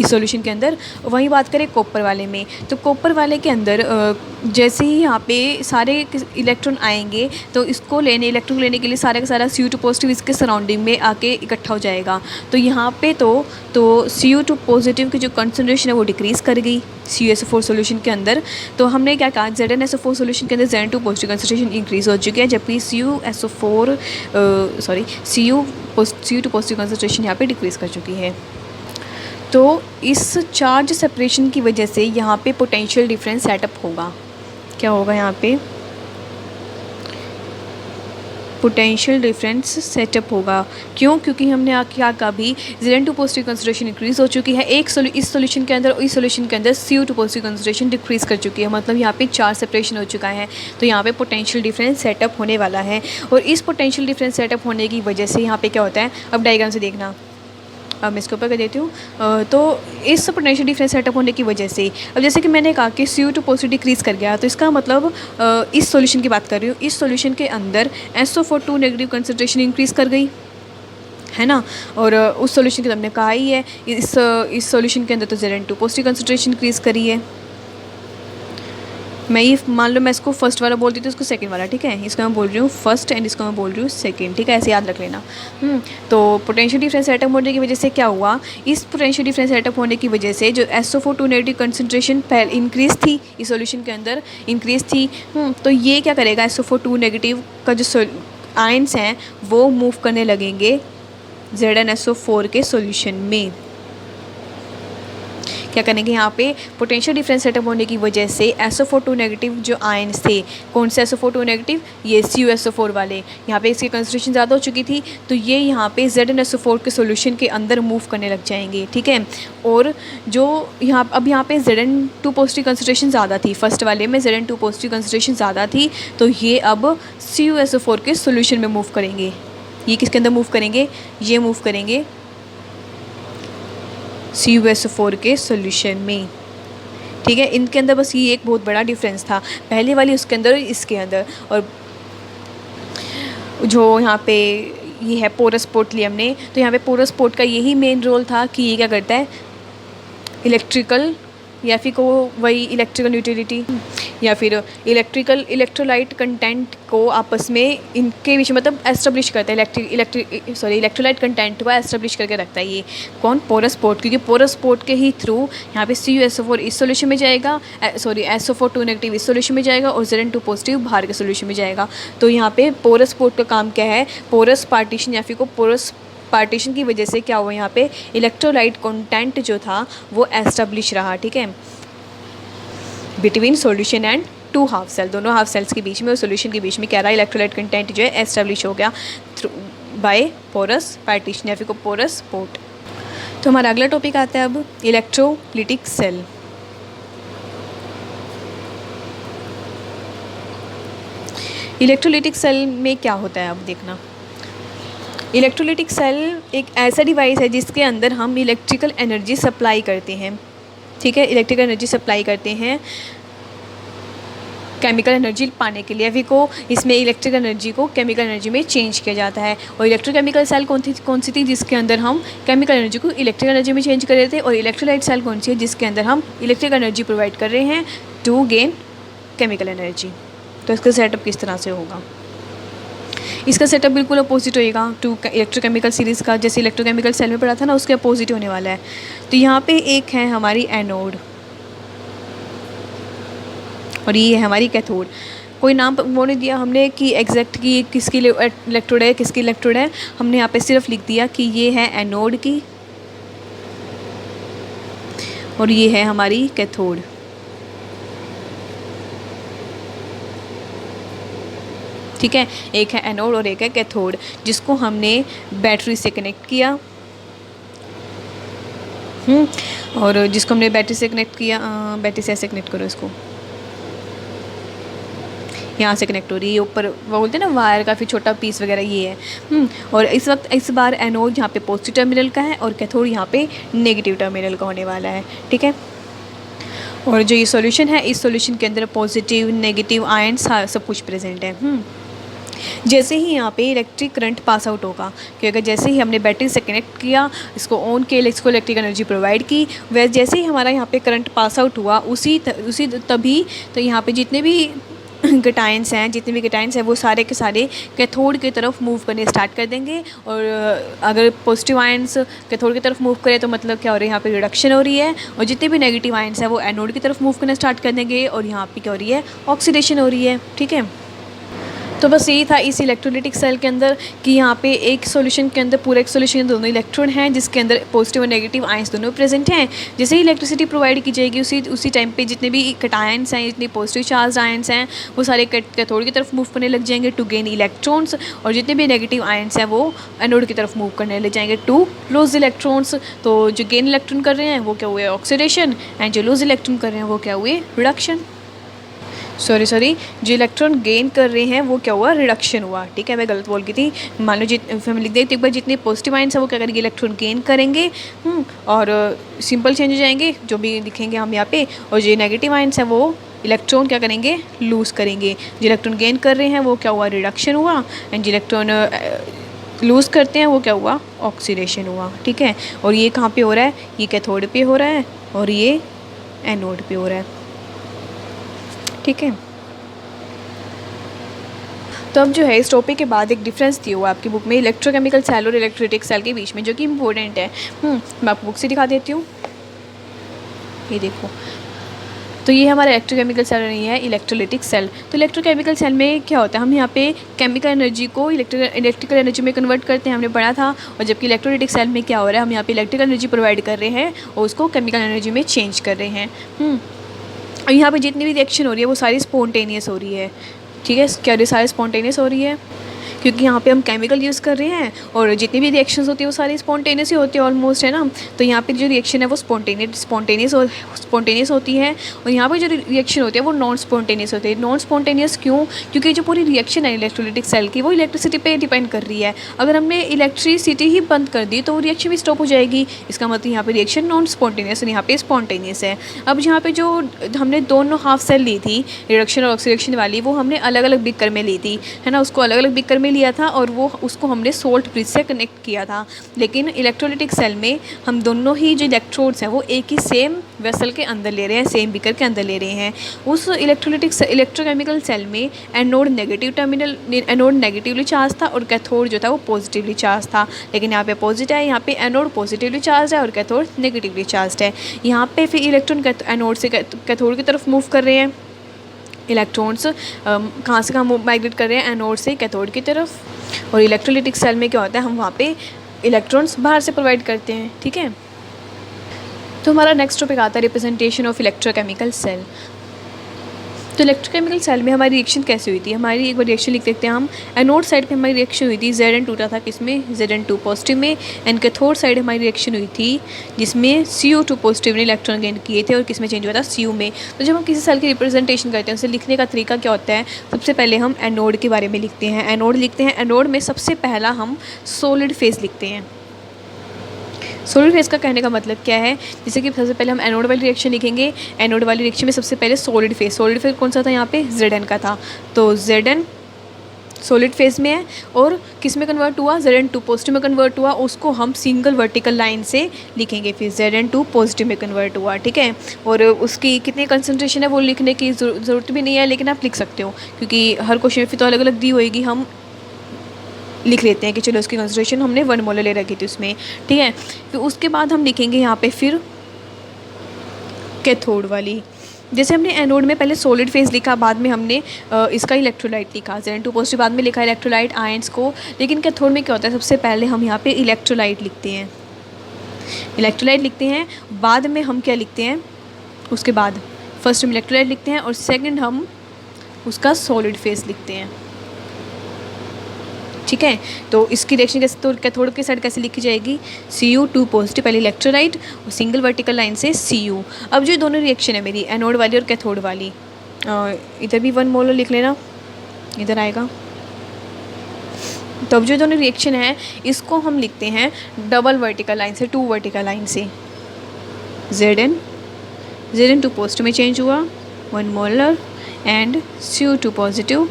इस सॉल्यूशन के अंदर। वहीं बात करें कॉपर वाले में, तो कॉपर वाले के अंदर जैसे ही यहाँ पे सारे इलेक्ट्रॉन आएंगे तो इलेक्ट्रॉन लेने के लिए सारा का सारा Cu2 पॉजिटिव इसके सराउंडिंग में आके इकट्ठा हो जाएगा। तो यहाँ पे तो Cu2 पॉजिटिव की जो कंसनट्रेशन है वो डिक्रीज़ कर गई CuSO4 सॉल्यूशन के अंदर। तो हमने क्या कहा, ZnSO4 सॉल्यूशन के अंदर Zn2 पॉजिटिव कंसनट्रेशन इंक्रीज़ हो चुकी है, जबकि Cu2 पॉजिटिव कंसनट्रेशन यहाँ पे डिक्रीज़ कर चुकी है। तो इस चार्ज सेपरेशन की वजह से यहाँ पे पोटेंशियल डिफरेंस सेटअप होगा। क्या होगा यहाँ पे, पोटेंशियल डिफरेंस सेटअप होगा। क्यों, क्योंकि हमने क्या कहा भी Zn2 पॉजिटिव कंसंट्रेशन इंक्रीज़ हो चुकी है इस सॉल्यूशन के अंदर, और इस सॉल्यूशन के अंदर Cu2 पॉजिटिव कंसंट्रेशन डिक्रीज़ कर चुकी है। मतलब यहाँ पे चार्ज सेपरेशन हो चुका है, तो यहाँ पे पोटेंशियल डिफरेंस सेटअप होने वाला है। और इस पोटेंशियल डिफरेंस सेटअप होने की वजह से यहाँ पे क्या होता है, अब डायग्राम से देखना, अब मैं इसके ऊपर कर देती हूँ। तो इस पोटेंशियल डिफरेंस सेटअप होने की वजह से, अब जैसे कि मैंने कहा कि Cu2 पॉजिटिव डिक्रीज़ कर गया, तो इसका मतलब इस सॉल्यूशन की बात कर रही हूँ, इस सॉल्यूशन के अंदर SO4 नेगेटिव कंसंट्रेशन इंक्रीज़ कर गई है ना। और उस सॉल्यूशन के तो हमने कहा ही है, इस सॉल्यूशन के अंदर तो Zn2 पॉजिटिव कंसंट्रेशन इंक्रीज़ करी है। मैं ये मान लो मैं इसको फर्स्ट वाला बोलती थी, इसको सेकंड वाला, ठीक है। इसको मैं बोल रही हूँ फर्स्ट एंड इसको मैं बोल रही हूँ सेकंड, ठीक है, ऐसे याद रख लेना। तो पोटेंशियल डिफरेंस सेटअप होने की वजह से क्या हुआ, इस पोटेंशियल डिफरेंस सेटअप होने की वजह से जो SO4 नेगेटिव कंसंट्रेशन पहले इंक्रीज़ थी, इस सॉल्यूशन के अंदर इंक्रीज़ थी। तो ये क्या करेगा, SO4 नेगेटिव का जो आयंस हैं वो मूव करने लगेंगे ZnSO4 के सॉल्यूशन में। क्या करेंगे, यहाँ पे पोटेंशियल डिफरेंस सेटअप होने की वजह से SO4 नेगेटिव जो आयंस थे, कौन से SO4 नेगेटिव, ये CuSO4 वाले, यहाँ पे इसकी कंसंट्रेशन ज़्यादा हो चुकी थी, तो ये यहाँ पे ZnSO4 के सॉल्यूशन के अंदर मूव करने लग जाएंगे, ठीक है। और जो यहाँ पे Zn2 पॉजिटिव कंसंट्रेशन ज़्यादा थी, फर्स्ट वाले में Zn2 पॉजिटिव कंसंट्रेशन ज़्यादा थी, तो ये अब CuSO4 के सॉल्यूशन में मूव करेंगे। ये किसके अंदर मूव करेंगे, ये मूव करेंगे CuSO4 के सॉल्यूशन में। ठीक है, इनके अंदर बस ये एक बहुत बड़ा डिफरेंस था, पहले वाली उसके अंदर और इसके अंदर। और जो यहाँ पे ये है पोरस पोर्ट लिया हमने, तो यहाँ पे पोरस पोर्ट का यही मेन रोल था कि ये क्या करता है, इलेक्ट्रिकल या फिर को वही इलेक्ट्रिकल यूटिलिटी या फिर इलेक्ट्रिकल इलेक्ट्रोलाइट कंटेंट को आपस में इनके बीच मतलब एस्टेब्लिश करता है, इलेक्ट्रोलाइट कंटेंट को एस्टेब्लिश करके रखता है ये कौन, पोरस पोर्ट। क्योंकि पोरस पोर्ट के ही थ्रू यहाँ पे CuSO4 इस सॉल्यूशन में जाएगा, SO4 2 नेगेटिव इस सॉल्यूशन में जाएगा और Zn2 पॉजिटिव बाहर के सॉल्यूशन में जाएगा। तो यहाँ पे पोरस पोर्ट का काम क्या है, पोरस पार्टीशन या फिर को पोरस पार्टीशन की वजह से क्या हुआ, यहाँ पे इलेक्ट्रोलाइट कंटेंट जो था वो एस्टेब्लिश रहा। ठीक है, between solution and two half cell, दोनों हाफ सेल्स के बीच में और सॉल्यूशन के बीच में क्या रहा, इलेक्ट्रोलाइट कंटेंट जो है एस्टेब्लिश हो गया बाय पोरस पार्टीशन या फिर को पोरस पोर्ट। तो हमारा अगला टॉपिक आता है अब इलेक्ट्रोलिटिक सेल। इलेक्ट्रोलिटिक सेल में क्या होता है अब देखना। इलेक्ट्रोलिटिक सेल एक ऐसा डिवाइस है जिसके अंदर हम इलेक्ट्रिकल एनर्जी सप्लाई करते हैं। ठीक है, इलेक्ट्रिकल एनर्जी सप्लाई करते हैं केमिकल एनर्जी पाने के लिए, अभी को इसमें इलेक्ट्रिकल एनर्जी को केमिकल एनर्जी में चेंज किया जाता है। और इलेक्ट्रोकेमिकल सेल कौन सी थी, जिसके अंदर हम केमिकल एनर्जी को इलेक्ट्रिकल एनर्जी में चेंज कर रहे थे। और इलेक्ट्रोलाइट सेल कौन सी है, जिसके अंदर हम इलेक्ट्रिकल एनर्जी प्रोवाइड कर रहे हैं टू गेन केमिकल एनर्जी। तो इसका सेटअप किस तरह से होगा, इसका सेटअप बिल्कुल अपोजिट होएगा टू इलेक्ट्रोकेमिकल सीरीज़ का, जैसे इलेक्ट्रोकेमिकल सेल में पढ़ा था ना, उसके अपोजिट होने वाला है। तो यहाँ पे एक है हमारी एनोड और ये है हमारी कैथोड। कोई नाम वो नहीं दिया हमने कि एग्जैक्ट कि किसकी इलेक्ट्रोड है किसकी इलेक्ट्रोड है, हमने यहाँ पे सिर्फ लिख दिया कि ये है एनोड की और ये है हमारी कैथोड। ठीक है, एक है एनोड और एक है कैथोड, जिसको हमने बैटरी से कनेक्ट किया। और जिसको हमने बैटरी से कनेक्ट किया, बैटरी से ऐसे कनेक्ट करो, इसको यहाँ से कनेक्ट हो रही है, ऊपर वो बोलते हैं ना वायर का फिर छोटा पीस वगैरह, ये है। और इस वक्त इस बार एनोड यहाँ पे पॉजिटिव टर्मिनल का है और कैथोड यहाँ पे नेगेटिव टर्मिनल का होने वाला है। ठीक है, और जो ये सॉल्यूशन है, इस सॉल्यूशन के अंदर पॉजिटिव नेगेटिव आयन्स सब कुछ प्रेजेंट है। जैसे ही यहाँ पे इलेक्ट्रिक करंट पास आउट होगा, क्योंकि जैसे ही हमने बैटरी से कनेक्ट किया, इसको ऑन किया, इसको इलेक्ट्रिक एनर्जी प्रोवाइड की, वैसे जैसे ही हमारा यहाँ पे करंट पास आउट हुआ उसी तभी तो यहाँ पे जितने भी कैटायंस हैं वो सारे के सारे कैथोड की तरफ मूव करने स्टार्ट कर देंगे। और अगर पॉजिटिव आयंस कैथोड की तरफ मूव करे तो मतलब क्या हो रहा है, यहाँ पे रिडक्शन हो रही है। और जितने भी नेगेटिव आयंस हैं वो एनोड की तरफ मूव करना स्टार्ट कर देंगे और यहाँ पे क्या हो रही है, ऑक्सीडेशन हो रही है। ठीक है, तो बस यही था इस इलेक्ट्रोलिटिक सेल के अंदर कि यहाँ पे एक सॉल्यूशन के अंदर पूरा एक सॉल्यूशन दोनों इलेक्ट्रॉन हैं, जिसके अंदर पॉजिटिव और नेगेटिव आयंस दोनों प्रेजेंट हैं। जैसे ही इलेक्ट्रिसिटी प्रोवाइड की जाएगी उसी टाइम पे जितने भी कैटायंस हैं, जितने पॉजिटिव चार्ज आयंस हैं, वो सारे कैथोड की तरफ मूव करने लग जाएंगे टू गेन इलेक्ट्रॉन्स। और जितने भी नेगेटिव आयंस हैं वो एनोड की तरफ मूव करने लग जाएंगे टू लूज इलेक्ट्रॉन्स। तो जो गेन इलेक्ट्रॉन कर रहे हैं वो क्या हुए, ऑक्सीडेशन, एंड जो लूज इलेक्ट्रॉन कर रहे हैं वो क्या हुए, रिडक्शन। सॉरी जो इलेक्ट्रॉन गेन कर रहे हैं वो क्या हुआ, रिडक्शन हुआ। ठीक है, मैं गलत बोल गई थी। मान लो हम लिख देते एक बार, जितने पॉजिटिव आयंस हैं वो क्या करेंगे, इलेक्ट्रॉन गेन करेंगे और सिंपल चेंज हो जाएंगे जो भी लिखेंगे हम यहाँ पे। और जो नेगेटिव आयंस हैं वो इलेक्ट्रॉन क्या करेंगे, लूज़ करेंगे। जो इलेक्ट्रॉन गेन कर रहे हैं वो क्या हुआ, रिडक्शन हुआ। एंड जो इलेक्ट्रॉन लूज़ करते हैं वो क्या हुआ, ऑक्सीडेशन हुआ। ठीक है, और ये कहाँ पे हो रहा है, ये कैथोड पे हो रहा है और ये एनोड पे हो रहा है। ठीक है, तो अब जो है इस टॉपिक के बाद एक डिफरेंस दिया हुआ आपकी बुक में इलेक्ट्रोकेमिकल सेल और इलेक्ट्रोलिटिक सेल के बीच में, जो कि इम्पोर्टेंट है। मैं आपको बुक से दिखा देती हूँ, ये देखो। तो ये हमारा इलेक्ट्रोकेमिकल सेल नहीं है, इलेक्ट्रोलिटिक सेल। तो इलेक्ट्रोकेमिकल सेल में क्या होता है, हम यहाँ पे केमिकल एनर्जी को इलेक्ट्रिकल एनर्जी में कन्वर्ट करते हैं, हमने पढ़ा था। और जबकि इलेक्ट्रोलिटिक सेल में क्या हो रहा है, हम यहाँ पे इलेक्ट्रिकल एनर्जी प्रोवाइड कर रहे हैं और उसको केमिकल एनर्जी में चेंज कर रहे हैं। और यहाँ पे जितनी भी रिएक्शन हो रही है वो सारी स्पॉन्टेनियस हो रही है। ठीक है, क्या ये सारी स्पॉन्टेनियस हो रही है, क्योंकि यहाँ पे हम केमिकल यूज़ कर रहे हैं और जितनी भी रिएक्शंस होती है वो सारी स्पॉन्टेनियस ही होती है ऑलमोस्ट, है ना। तो यहाँ पे जो रिएक्शन है वो स्पॉन्टेनियस होती है, और यहाँ पे जो रिएक्शन होती है वो नॉन स्पॉन्टेनियस होती है। नॉन स्पॉन्टेनियस क्यों? क्योंकि जो पूरी रिएक्शन है इलेक्ट्रोलाइटिक सेल की वो इलेक्ट्रिसिटी पे डिपेंड कर रही है। अगर हमने इलेक्ट्रिसिटी ही बंद कर दी तो वो रिएक्शन भी स्टॉप हो जाएगी। इसका मतलब यहाँ पे रिएक्शन नॉन स्पॉन्टेनियस और यहाँ पे स्पॉन्टेनियस है। अब यहाँ पे जो हमने दोनों हाफ सेल ली थी रिडक्शन और ऑक्सीडेशन वाली, वो हमने अलग अलग बीकर में ली थी, है ना। उसको अलग अलग बीकर में लिया था और वो उसको हमने सोल्ट ब्रिज से कनेक्ट किया था। लेकिन इलेक्ट्रोलाइटिक सेल में हम दोनों ही जो इलेक्ट्रोड्स हैं वो एक ही सेम वेसल के अंदर ले रहे हैं, सेम बीकर के अंदर ले रहे हैं। उस इलेक्ट्रोकेमिकल सेल में एनोड नेगेटिवली चार्ज था और कैथोड जो था वो पॉजिटिवली चार्ज था। लेकिन यहाँ पे अपोजिट है, यहाँ पे एनोड पॉजिटिवली चार्ज है और कैथोड नेगेटिवली चार्ज है। यहाँ पे फिर इलेक्ट्रॉन एनोड से कैथोड की तरफ मूव कर रहे हैं, इलेक्ट्रॉन्स कहाँ से कहाँ माइग्रेट कर रहे हैं, एनोड से कैथोड की तरफ। और इलेक्ट्रोलाइटिक सेल में क्या होता है, हम वहाँ पे इलेक्ट्रॉन्स बाहर से प्रोवाइड करते हैं, ठीक है। तो हमारा नेक्स्ट टॉपिक आता है रिप्रेजेंटेशन ऑफ इलेक्ट्रोकेमिकल सेल। तो इलेक्ट्रोकेमिकल सेल में हमारी रिएक्शन कैसे हुई थी, हमारी एक बार रिएक्शन लिख देखते हैं हम। एनोड साइड पे हमारी रिएक्शन हुई थी, Zn टूटा था किसमें, Zn2 पॉजिटिव में। एंड कैथोड साइड हमारी रिएक्शन हुई थी जिसमें Cu2 पॉजिटिव ने इलेक्ट्रॉन गेन किए थे और किसमें चेंज हुआ था, Cu में। तो जब हम किसी सेल की रिप्रेजेंटेशन करते हैं उसे लिखने का तरीका क्या होता है, सबसे पहले हम एनोड के बारे में लिखते हैं। एनोड में सबसे पहला हम सॉलिड फेज लिखते हैं। सॉलिड फेज का कहने का मतलब क्या है, जैसे कि सबसे पहले हम एनोड वाली रिएक्शन लिखेंगे। एनोड वाली रिएक्शन में सबसे पहले सॉलिड फेज कौन सा था, यहाँ पे Zn का था। तो Zn सॉलिड फेज में है और किस में कन्वर्ट हुआ, Zn2 पॉजिटिव में कन्वर्ट हुआ। उसको हम सिंगल वर्टिकल लाइन से लिखेंगे, फिर Zn2 पॉजिटिव में कन्वर्ट हुआ, ठीक है। और उसकी कितनी कंसनट्रेशन है वो लिखने की ज़रूरत भी नहीं है, लेकिन आप लिख सकते हो क्योंकि हर क्वेश्चन में फिर तो अलग अलग दी होएगी। हम लिख लेते हैं कि चलो उसकी कंसंट्रेशन हमने 1 मोलर ले रखी थी उसमें, ठीक है। फिर उसके बाद हम लिखेंगे यहाँ पे फिर कैथोड वाली। जैसे हमने एनोड में पहले सॉलिड फेज लिखा, बाद में हमने इसका इलेक्ट्रोलाइट लिखा, Zn2 पॉजिटिव बाद में लिखा इलेक्ट्रोलाइट आयंस को। लेकिन कैथोड में क्या होता है, सबसे पहले हम यहाँ पे इलेक्ट्रोलाइट लिखते हैं, बाद में हम क्या लिखते हैं, उसके बाद फर्स्ट हम इलेक्ट्रोलाइट लिखते हैं और सेकेंड हम उसका सॉलिड फेज लिखते हैं, ठीक है। तो इसकी रिएक्शन कैसे, तो कैथोड की साइड कैसे लिखी जाएगी, Cu2 पॉजिटिव पहले इलेक्ट्रोलाइट और सिंगल वर्टिकल लाइन से Cu। अब जो दोनों रिएक्शन है मेरी एनोड वाली और कैथोड वाली, इधर भी 1 मोलर लिख लेना, इधर आएगा। तो अब जो दोनों रिएक्शन है इसको हम लिखते हैं डबल वर्टिकल लाइन से, 2 वर्टिकल लाइन से। Zn2 पॉजिटिव में चेंज हुआ 1 मोलर एंड Cu2 पॉजिटिव,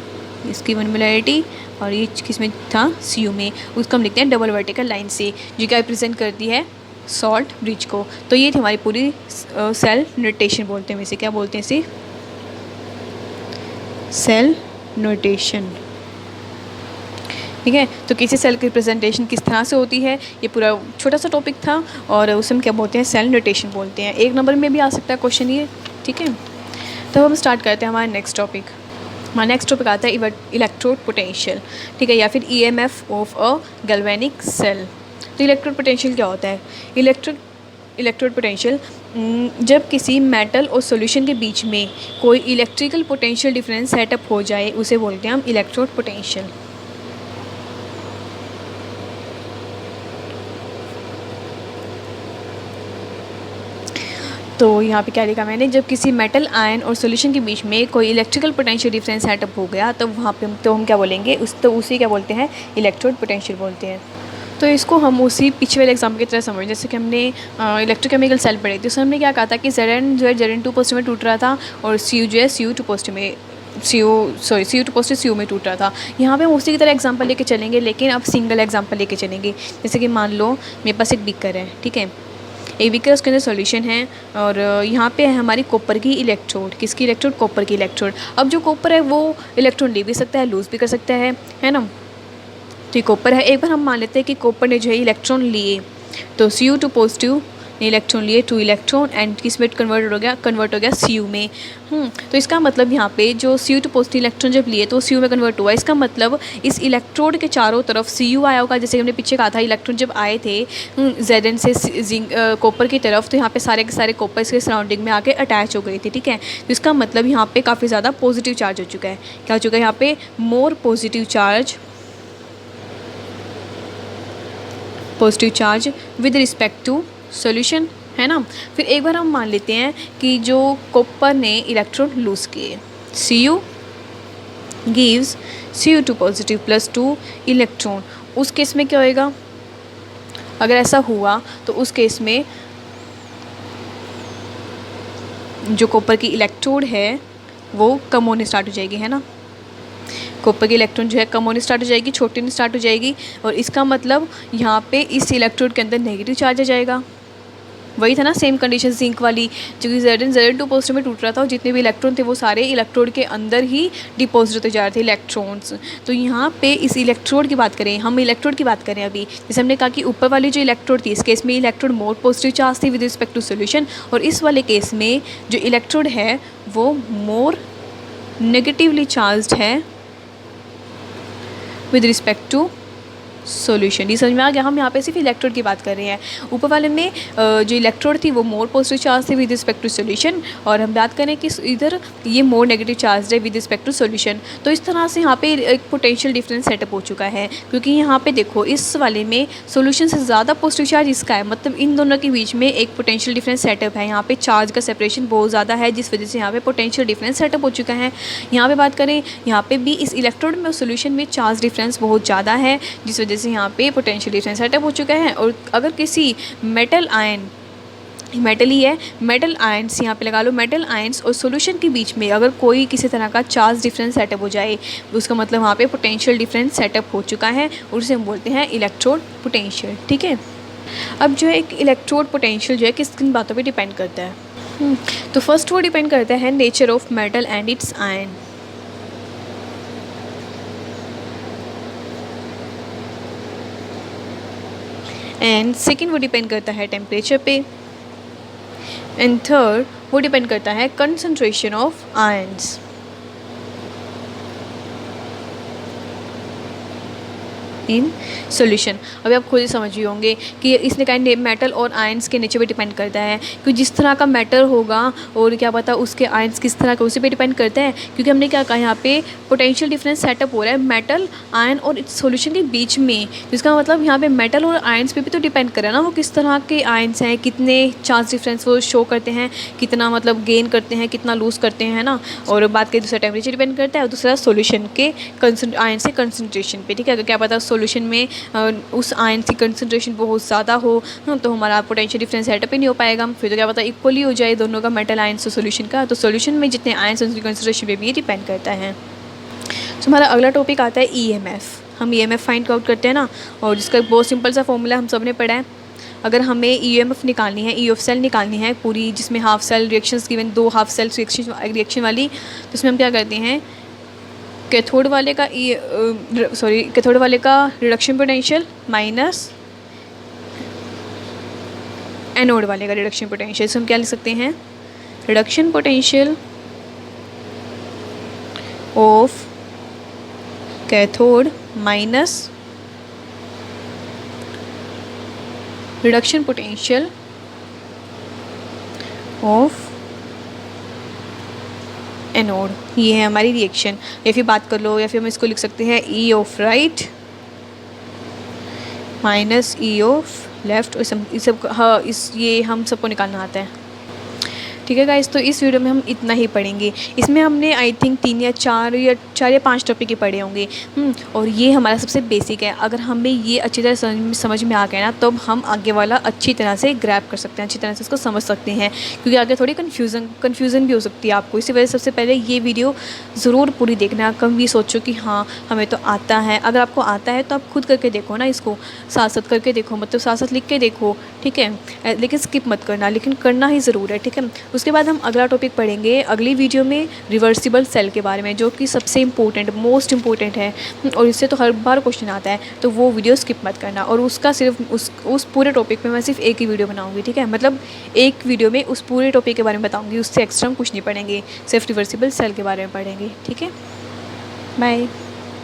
इसकी 1 मोलरिटी, और ये किसमें था, Cu में। उसको हम लिखते हैं डबल वर्टिकल लाइन से, जो क्या रिप्रेजेंट करती है, सॉल्ट ब्रिज को। तो ये थी हमारी पूरी सेल नोटेशन, बोलते हैं इसे, क्या बोलते हैं इसे, सेल नोटेशन, ठीक है। तो किसी सेल की रिप्रेजेंटेशन किस तरह से होती है, ये पूरा छोटा सा टॉपिक था और उसे हम क्या बोलते हैं, सेल नोटेशन बोलते हैं। 1 नंबर में भी आ सकता है क्वेश्चन ये, ठीक है। तो हम स्टार्ट करते हैं हमारा नेक्स्ट टॉपिक। हमारा नेक्स्ट टॉपिक आता है इलेक्ट्रोड पोटेंशियल, ठीक है, या फिर EMF of a galvanic cell. तो इलेक्ट्रोड पोटेंशियल क्या होता है, इलेक्ट्रोड पोटेंशियल जब किसी मेटल और सॉल्यूशन के बीच में कोई इलेक्ट्रिकल पोटेंशियल डिफरेंस सेटअप हो जाए उसे बोलते हैं हम इलेक्ट्रोड पोटेंशियल। तो यहाँ पे क्या लिखा मैंने, जब किसी मेटल आयन और सॉल्यूशन के बीच में कोई इलेक्ट्रिकल पोटेंशियल डिफरेंस सेटअप हो गया तो वहाँ पे तो हम क्या बोलेंगे, उसी क्या बोलते हैं, इलेक्ट्रोड पोटेंशियल बोलते हैं। तो इसको हम उसी पिछले वाले एग्जाम की तरह समझ, जैसे कि हमने इलेक्ट्रोकेमिकल सेल पढ़ी थी, उसमें हमने क्या कहा था कि Zn जो है Zn2 पॉजिटिव में टूट रहा था और Cu जो है Cu2 पॉजिटिव में Cu2 पॉजिटिव Cu में टूट रहा था। यहाँ पे हम उसी की तरह एग्जांपल लेके चलेंगे, लेकिन अब सिंगल एग्जांपल लेके चलेंगे। जैसे कि मान लो मेरे पास एक बीकर है, ठीक है, एक बीकर, उसके अंदर सॉल्यूशन है और यहाँ पे है हमारी कॉपर की इलेक्ट्रोड, किसकी इलेक्ट्रोड, कॉपर की इलेक्ट्रोड। अब जो कॉपर है वो इलेक्ट्रॉन ले भी सकता है, लूज़ भी कर सकता है ना। तो ये कॉपर है, एक बार हम मान लेते हैं कि कॉपर ने जो है इलेक्ट्रॉन लिए, तो Cu2 पॉजिटिव ने इलेक्ट्रॉन लिए 2 इलेक्ट्रॉन एंड किस में कन्वर्ट हो गया Cu में। तो इसका मतलब यहाँ पे जो Cu2 पॉजिटिव इलेक्ट्रॉन जब लिए तो Cu में कन्वर्ट हुआ। इसका मतलब इस इलेक्ट्रोड के चारों तरफ Cu आया होगा, जैसे हमने पीछे कहा था इलेक्ट्रॉन जब आए थे Zn से कॉपर की तरफ, तो यहाँ पे सारे के सारे कॉपर इसके सराउंडिंग में आके अटैच हो गए थे, ठीक है। तो इसका मतलब यहाँ पे काफ़ी ज़्यादा पॉजिटिव चार्ज हो चुका है, क्या हो चुका है यहाँ पे, more positive charge positive charge with respect to solution, है ना। फिर एक बार हम मान लेते हैं कि जो कॉपर ने इलेक्ट्रॉन लूज़ किए, Cu gives Cu2 positive plus 2 electron, उस केस में क्या होएगा? अगर ऐसा हुआ तो उस केस में जो कॉपर की इलेक्ट्रोड है वो कम होने स्टार्ट हो जाएगी, है ना। कॉपर की इलेक्ट्रॉन जो है कम होने स्टार्ट हो जाएगी, छोटी होने स्टार्ट हो जाएगी, और इसका मतलब यहाँ पे इस इलेक्ट्रोड के अंदर नेगेटिव चार्ज आ जाएगा। वही था ना सेम कंडीशन जिंक वाली, जो कि Zn2 पॉजिटिव में टूट रहा था और जितने भी इलेक्ट्रॉन थे वो सारे इलेक्ट्रोड के अंदर ही डिपॉजिट होते जा रहे थे इलेक्ट्रॉन्स। तो यहाँ पे इस इलेक्ट्रोड की बात करें, हम इलेक्ट्रोड की बात करें अभी, जैसे हमने कहा कि ऊपर वाली जो इलेक्ट्रोड थी इस केस में इलेक्ट्रोड मोर पॉजिटिव चार्ज थी विद रिस्पेक्ट टू सोल्यूशन, और इस वाले केस में जो इलेक्ट्रोड है वो मोर नेगेटिवली चार्ज है विद रिस्पेक्ट टू सॉल्यूशन। ये समझ में आ गया। हम यहाँ पे सिर्फ इलेक्ट्रोड की बात कर रहे हैं। ऊपर वाले में जो इलेक्ट्रोड थी वो मोर पॉजिटिव चार्ज थी विद रिस्पेक्ट टू सॉल्यूशन, और हम बात करें कि इधर ये मोर नेगेटिव चार्ज है विद रिस्पेक्ट टू सॉल्यूशन। तो इस तरह से यहाँ पे एक पोटेंशियल डिफरेंस सेटअप हो चुका है, क्योंकि यहाँ पे देखो इस वाले में सॉल्यूशन से ज़्यादा पॉजिटिव चार्ज इसका है, मतलब इन दोनों के बीच में एक पोटेंशियल डिफरेंस सेटअप है। यहाँ पे चार्ज का सेपरेशन बहुत ज़्यादा है, जिस वजह से यहाँ पे पोटेंशियल डिफरेंस सेटअप हो चुका है। यहाँ पे बात करें, यहाँ पे भी इस इलेक्ट्रोड में और सॉल्यूशन में चार्ज डिफरेंस बहुत ज़्यादा है, जिस वजह से यहाँ पे पोटेंशियल डिफरेंस सेटअप हो चुका है। और अगर किसी मेटल आयन, मेटल ही है, मेटल आयंस यहाँ पे लगा लो, मेटल आयंस और सॉल्यूशन के बीच में अगर कोई किसी तरह का चार्ज डिफरेंस सेटअप हो जाए, उसका मतलब वहाँ पे पोटेंशियल डिफरेंस सेटअप हो चुका है, और उसे हम बोलते हैं इलेक्ट्रोड पोटेंशियल। ठीक है। अब जो है एक इलेक्ट्रोड पोटेंशियल जो है किस किन बातों पे डिपेंड करता है? तो फर्स्ट वो डिपेंड करता है nature of metal and it's ion. And second वो डिपेंड करता है टेम्परेचर पे। एंड थर्ड वो डिपेंड करता है concentration of ions. In solution. अभी आप खुद ही समझ ही होंगे कि इसने कहा मेटल और आयंस के नेचर पे डिपेंड करता है, क्योंकि जिस तरह का मेटल होगा और क्या पता उसके आयंस किस तरह का, उसी पे डिपेंड करता है। क्योंकि हमने क्या कहा यहाँ पे पोटेंशियल डिफरेंस सेटअप हो रहा है मेटल आयन और इस सॉल्यूशन के बीच में, जिसका मतलब यहाँ पे मेटल और आयंस पे भी तो डिपेंड करे ना, वो किस तरह के आयंस हैं, कितने चार्ज डिफरेंस वो शो करते हैं, कितना मतलब गेन करते हैं, कितना लूज़ करते हैं, है ना। और बात करें दूसरा टेम्परेचर डिपेंड करता है, और दूसरा सॉल्यूशन के आयन से कंसनट्रेशन पे। ठीक है। अगर क्या पता सॉल्यूशन में उस आयन की कंसंट्रेशन बहुत ज़्यादा हो तो हमारा पोटेंशियल डिफरेंस सेटअप ही नहीं हो पाएगा। फिर तो क्या पता इक्वली हो जाए दोनों का, मेटल आयंस और सॉल्यूशन का। तो सॉल्यूशन में जितने आयंस उनकी कंसंट्रेशन पे भी डिपेंड करता है। तो हमारा अगला टॉपिक आता है ईएमएफ। हम ईएमएफ फाइंड आउट करते हैं ना, और जिसका एक बहुत सिंपल सा फॉर्मूला हम सब ने पढ़ा है। अगर हमें ईएमएफ निकालनी है, ई ऑफ सेल निकालनी है पूरी, जिसमें half cell reactions given, 2 half cell reaction वाली, तो उसमें हम क्या करते हैं, कैथोड वाले का कैथोड वाले का रिडक्शन पोटेंशियल माइनस एनोड वाले का रिडक्शन पोटेंशियल। से हम क्या लिख सकते हैं, reduction potential of cathode minus reduction potential of anode. ये है हमारी रिएक्शन। या फिर बात कर लो, या फिर हम इसको लिख सकते हैं ई of right minus E of left. इस सब हाँ ये हम सबको निकालना आता है। ठीक है गाइस, तो इस वीडियो में हम इतना ही पढ़ेंगे। इसमें हमने आई थिंक 3 या 4 या 5 टॉपिक ही पढ़े होंगे। और ये हमारा सबसे बेसिक है। अगर हमें ये अच्छी तरह समझ में आ गया ना, तब हम आगे वाला अच्छी तरह से ग्रैब कर सकते हैं, अच्छी तरह से इसको समझ सकते हैं, क्योंकि आगे थोड़ी कन्फ्यूज़न भी हो सकती है आपको। इसी वजह से सबसे पहले ये वीडियो ज़रूर पूरी देखना। कम भी सोचो कि हाँ हमें तो आता है। अगर आपको आता है तो आप खुद करके देखो ना, इसको साथ साथ करके देखो, मतलब साथ साथ लिख के देखो। ठीक है, लेकिन स्किप मत करना, लेकिन करना ही ज़रूर है। ठीक है। उसके बाद हम अगला टॉपिक पढ़ेंगे अगली वीडियो में, रिवर्सिबल सेल के बारे में, जो कि सबसे इम्पोर्टेंट, मोस्ट इम्पोर्टेंट है, और इससे तो हर बार क्वेश्चन आता है। तो वो वीडियो स्किप मत करना। और उसका सिर्फ उस पूरे टॉपिक पे मैं सिर्फ एक ही वीडियो बनाऊंगी। ठीक है, मतलब एक वीडियो में उस पूरे टॉपिक के बारे में बताऊंगी, उससे एक्स्ट्रा हम कुछ नहीं पढ़ेंगे, सिर्फ रिवर्सिबल सेल के बारे में पढ़ेंगे। ठीक है, बाय।